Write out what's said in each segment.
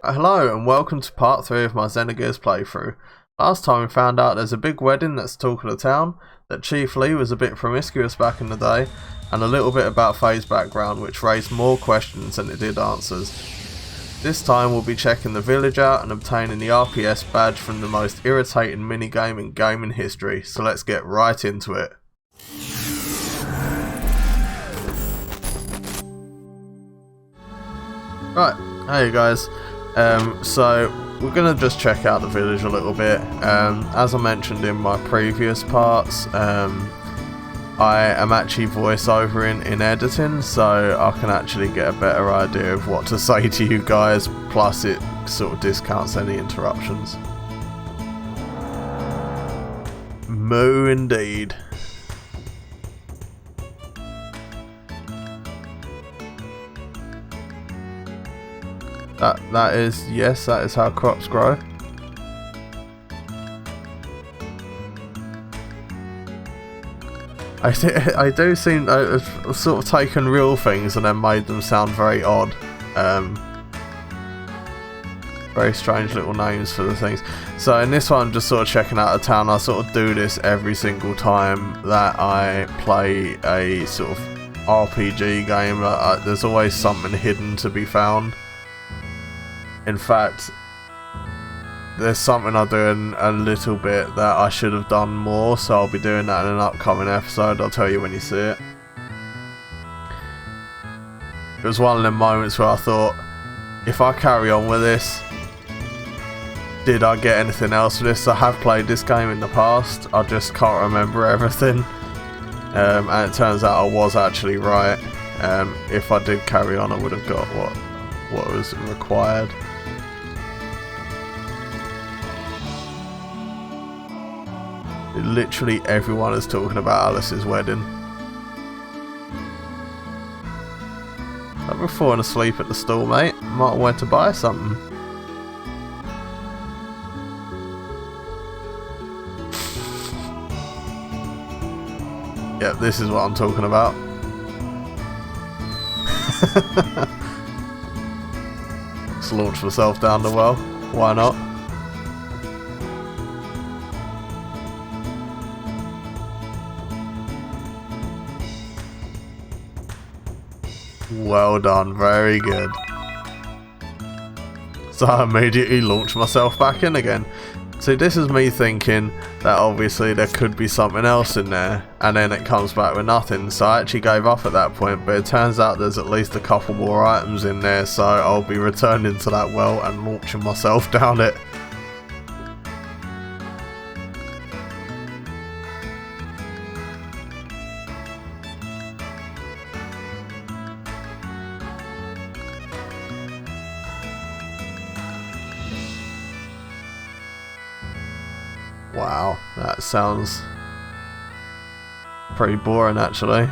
Hello and welcome to part 3 of my Xenogears playthrough. Last time we found out there's a big wedding that's talk of the town, that Chief Lee was a bit promiscuous back in the day, and a little bit about Faye's background which raised more questions than it did answers. This time we'll be checking the village out and obtaining the RPS badge from the most irritating minigame in gaming history, so let's get right into it. Right, hey guys. So we're going to just check out the village a little bit. As I mentioned in my previous parts, I am actually voiceovering in editing, so I can actually get a better idea of what to say to you guys, plus it sort of discounts any interruptions. Moo indeed. That is how crops grow. I do seem I've sort of taken real things and then made them sound very odd. Very strange little names for the things. So in this one I'm just sort of checking out a town. I sort of do this every single time that I play a sort of RPG game. There's always something hidden to be found. In fact, there's something I do in a little bit that I should have done more, so I'll be doing that in an upcoming episode. I'll tell you when you see it. It was one of them moments where I thought, if I carry on with this, did I get anything else for this? I have played this game in the past, I just can't remember everything. And it turns out I was actually right. If I did carry on, I would have got what was required. Literally everyone is talking about Alice's wedding. I've been falling asleep at the store, mate. Might have went to buy something. Yep, this is what I'm talking about. Let's launch myself down the well. Why not? Well done, very good. So I immediately launched myself back in again. See, this is me thinking that obviously there could be something else in there, and then it comes back with nothing, so I actually gave up at that point, but it turns out there's at least a couple more items in there, so I'll be returning to that well and launching myself down it. Wow, that sounds pretty boring actually.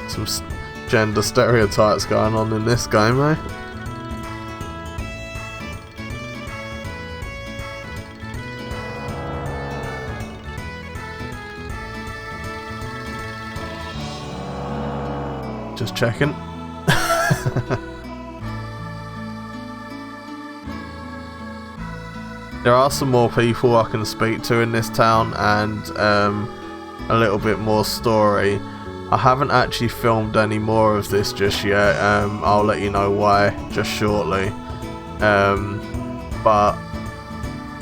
Some gender stereotypes going on in this game, eh? Just checking. There are some more people I can speak to in this town, and a little bit more story. I haven't actually filmed any more of this just yet. I'll let you know why just shortly. But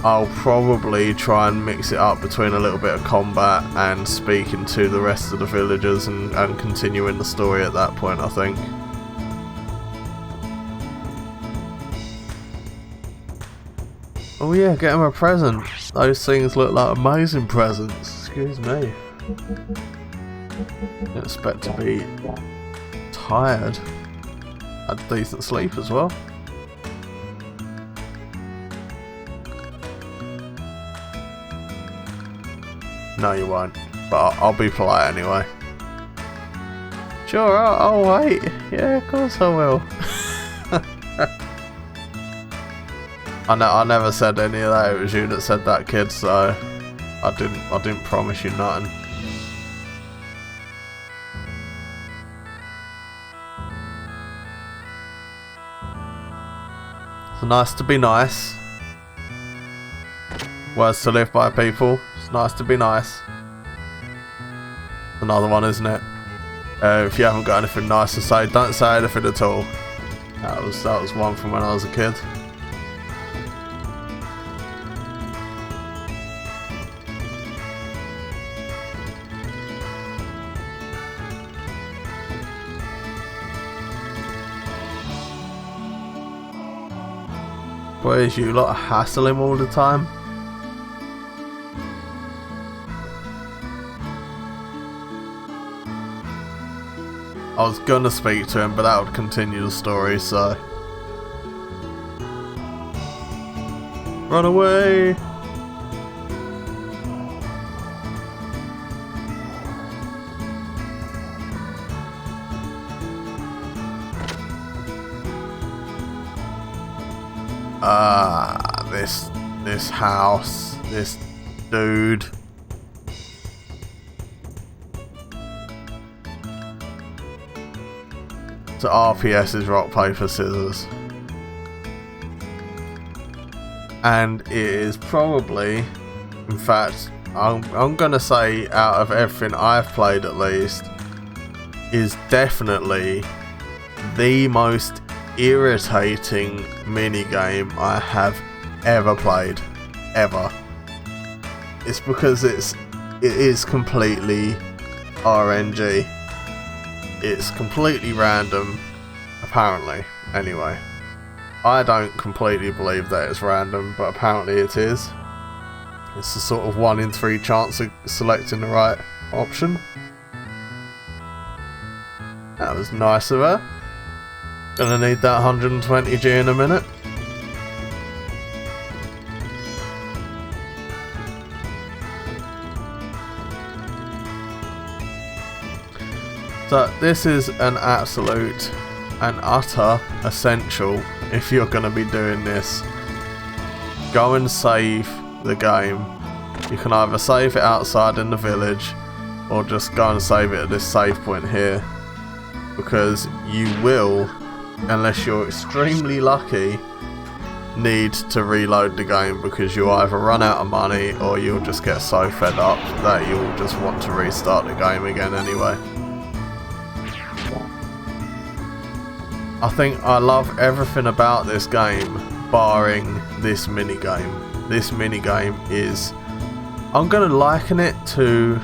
I'll probably try and mix it up between a little bit of combat and speaking to the rest of the villagers and continuing the story at that point, I think. Oh yeah, get him a present. Those things look like amazing presents. Excuse me. Didn't expect to be tired. Had decent sleep as well. No, you won't. But I'll be polite anyway. Sure, I'll wait. Yeah, of course I will. I never said any of that. It was you that said that, kid. So I didn't promise you nothing. It's nice to be nice. Words to live by, people. It's nice to be nice. Another one, isn't it? If you haven't got anything nice to say, don't say anything at all. That was one from when I was a kid. Whereas you lot hassle him all the time. I was gonna speak to him, but that would continue the story, so... Run away! This house, this dude. So RPS is rock, paper, scissors. And it is probably, in fact, I'm gonna say out of everything I've played at least, is definitely the most irritating minigame I have ever played. Ever. It's because it is completely RNG. It's completely random, apparently, anyway. I don't completely believe that it's random, but apparently it is. It's a sort of 1 in 3 chance of selecting the right option. That was nice of her. Gonna need that 120G in a minute. So this is an absolute and utter essential if you're going to be doing this. Go and save the game. You can either save it outside in the village or just go and save it at this save point here, because you will, unless you're extremely lucky, need to reload the game, because you'll either run out of money or you'll just get so fed up that you'll just want to restart the game again anyway. I think I love everything about this game, barring this minigame. This minigame is... I'm gonna liken it to...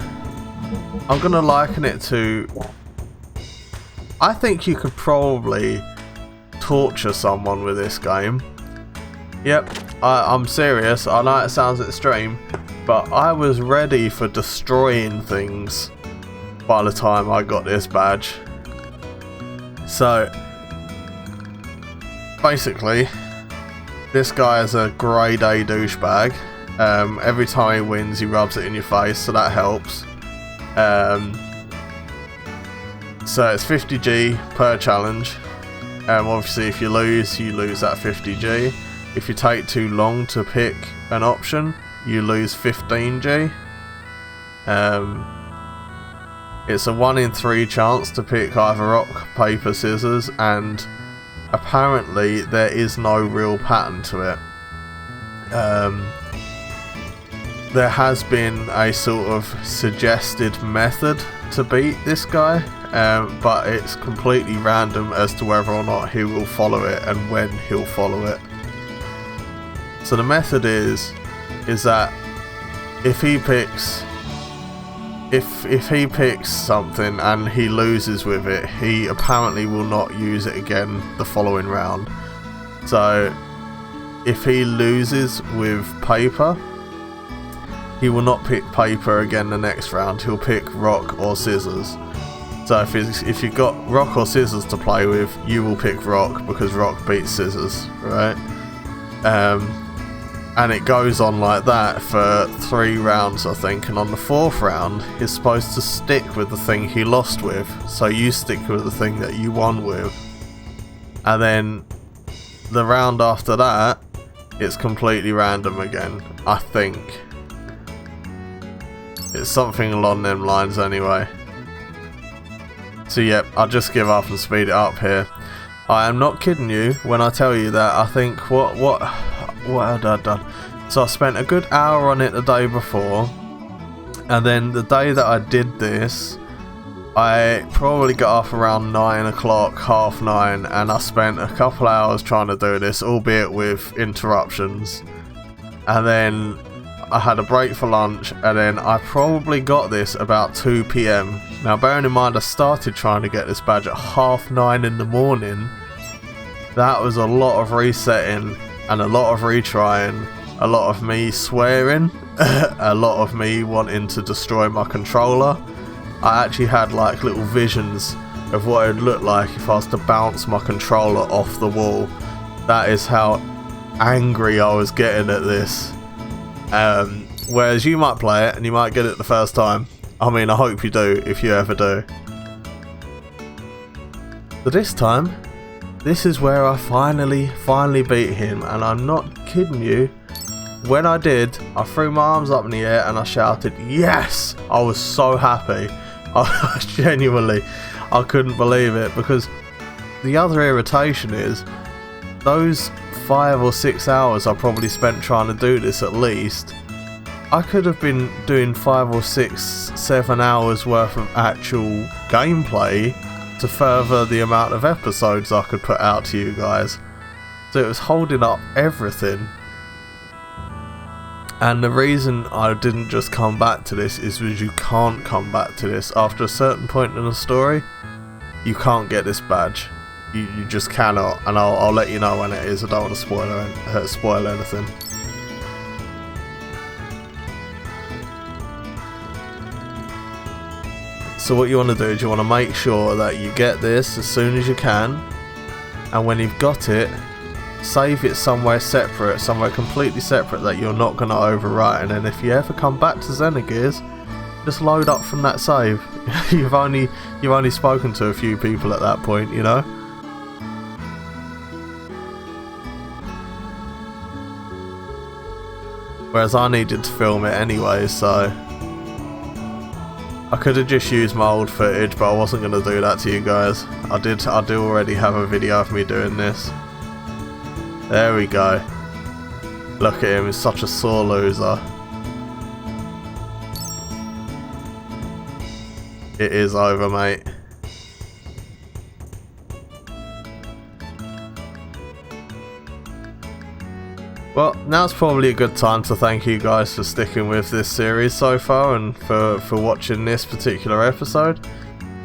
I think you could probably torture someone with this game. Yep, I'm serious. I know it sounds extreme, but I was ready for destroying things by the time I got this badge. So... basically, this guy is a grade A douchebag. Every time he wins, he rubs it in your face, so that helps. So it's 50G per challenge. Obviously, if you lose that 50G. If you take too long to pick an option, you lose 15G. It's a 1 in 3 chance to pick either rock, paper, scissors, and apparently there is no real pattern to it. There has been a sort of suggested method to beat this guy, but it's completely random as to whether or not he will follow it and when he'll follow it. So the method is that if he picks something and he loses with it, he apparently will not use it again the following round. So if he loses with paper, he will not pick paper again the next round. He'll pick rock or scissors. So if you've got rock or scissors to play with, you will pick rock because rock beats scissors, right? And it goes on like that for 3 rounds, I think, and on the 4th round he's supposed to stick with the thing he lost with, so you stick with the thing that you won with, and then the round after that it's completely random again. I think it's something along them lines anyway. So yep, I'll just give up and speed it up here. I am not kidding you when I tell you that I think what had I done? So I spent a good hour on it the day before, and then the day that I did this, I probably got up around 9 o'clock, 9:30, and I spent a couple hours trying to do this, albeit with interruptions. And then I had a break for lunch, and then I probably got this about 2 PM. Now bearing in mind I started trying to get this badge at 9:30 in the morning, that was a lot of resetting and a lot of retrying, a lot of me swearing, a lot of me wanting to destroy my controller. I actually had like little visions of what it would look like if I was to bounce my controller off the wall. That is how angry I was getting at this. Whereas you might play it and you might get it the first time. I mean, I hope you do, if you ever do. But this time, this is where I finally beat him, and I'm not kidding you. When I did, I threw my arms up in the air and I shouted, yes! I was so happy. I genuinely, I couldn't believe it, because the other irritation is, those 5 or 6 hours I probably spent trying to do this at least, I could have been doing 5 or 6, 7 hours worth of actual gameplay to further the amount of episodes I could put out to you guys. So it was holding up everything. And the reason I didn't just come back to this is because you can't come back to this. After a certain point in the story, you can't get this badge. You just cannot, and I'll let you know when it is. I don't want to spoil anything. So what you want to do is you want to make sure that you get this as soon as you can, and when you've got it, save it somewhere separate, somewhere completely separate that you're not going to overwrite. And then if you ever come back to Xenogears, just load up from that save. you've only spoken to a few people at that point, you know. Whereas I needed to film it anyway, so I could have just used my old footage, but I wasn't going to do that to you guys. I do already have a video of me doing this. There we go. Look at him, he's such a sore loser. It is over, mate. Well, now's probably a good time to thank you guys for sticking with this series so far and for watching this particular episode.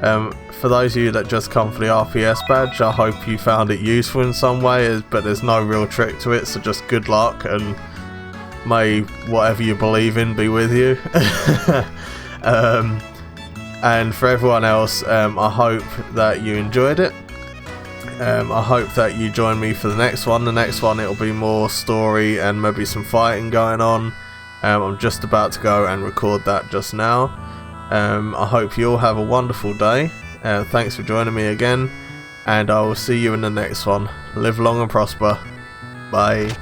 For those of you that just come for the RPS badge, I hope you found it useful in some way, but there's no real trick to it, so just good luck, and may whatever you believe in be with you. And for everyone else, I hope that you enjoyed it. I hope that you join me for the next one. The next one, it'll be more story and maybe some fighting going on. I'm just about to go and record that just now. I hope you all have a wonderful day. Thanks for joining me again, and I will see you in the next one. Live long and prosper. Bye.